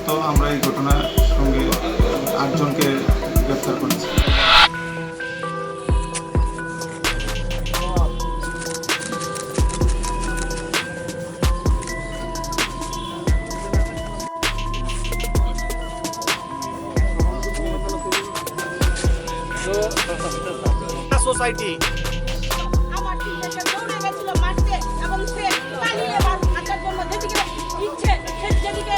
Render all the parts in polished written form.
পর্যন্ত আমরা এই ঘটনার সঙ্গে 8 জনকে গ্রেপ্তার করেছি। সোসাইটি আমার টিচারকে দৌড়ে গেছিল মারতে এবং সে পালিয়ে হাঁটার জন্য যেদিকে ইচ্ছে সেদিকে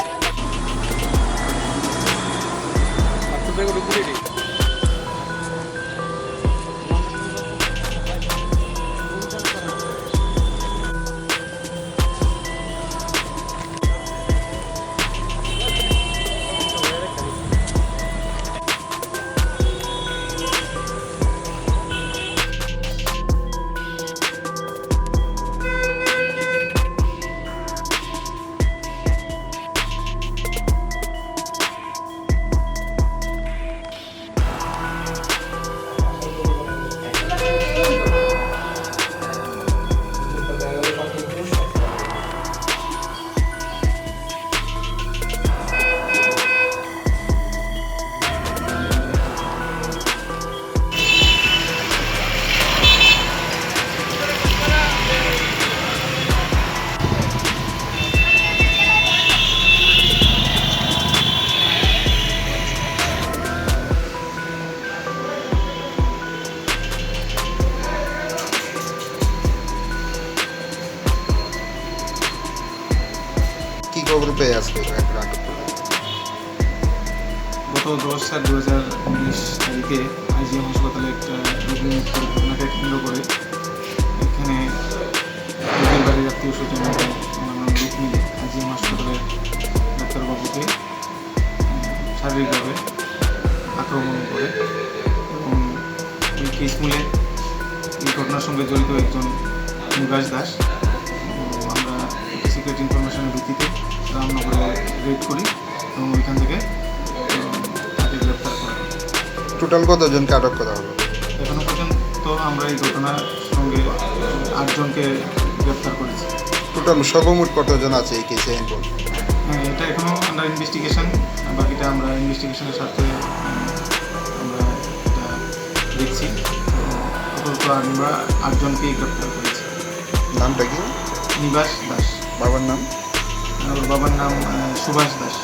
কি খবর পেয়ে আজকে আটক করলেন? গত 10/7/2019 তারিখে আইজিএম হাসপাতালে একটা রোগী মৃত্যুর ঘটনাকে কেন্দ্র করে এখানে রোগীর বাড়ির আত্মীয় স্বজন এবং অন্যান্য লোক মিলে আইজিএম হাসপাতালের ডাক্তারবাবুকে শারীরিকভাবে আক্রমণ করে এবং এই কেস মূলে এই ঘটনার সঙ্গে জড়িত একজন নিবাস দাস আমরা সিক্রেট ইনফরমেশনের ভিত্তিতে রামনগরে রেড করি এবং ওইখান থেকে তাকে গ্রেপ্তার করা হয়। টোটাল কতজনকে আটক করা হলো? এখনো পর্যন্ত আমরা এই ঘটনার সঙ্গে 8 জনকে গ্রেপ্তার করেছি। টোটাল সর্বমোট কতজন আছে এই কেসে ইনভলভ? হ্যাঁ, এটা এখনও আন্ডার ইনভেস্টিগেশন, বাকিটা আমরা ইনভেস্টিগেশনের সাথে আমরা এটা দেখছি। আপাতত আমরা 8 জনকেই গ্রেপ্তার করেছি। নামটা কি? নিবাস দাস। বাবার নাম? ওর বাবার নাম সুভাষ দাস।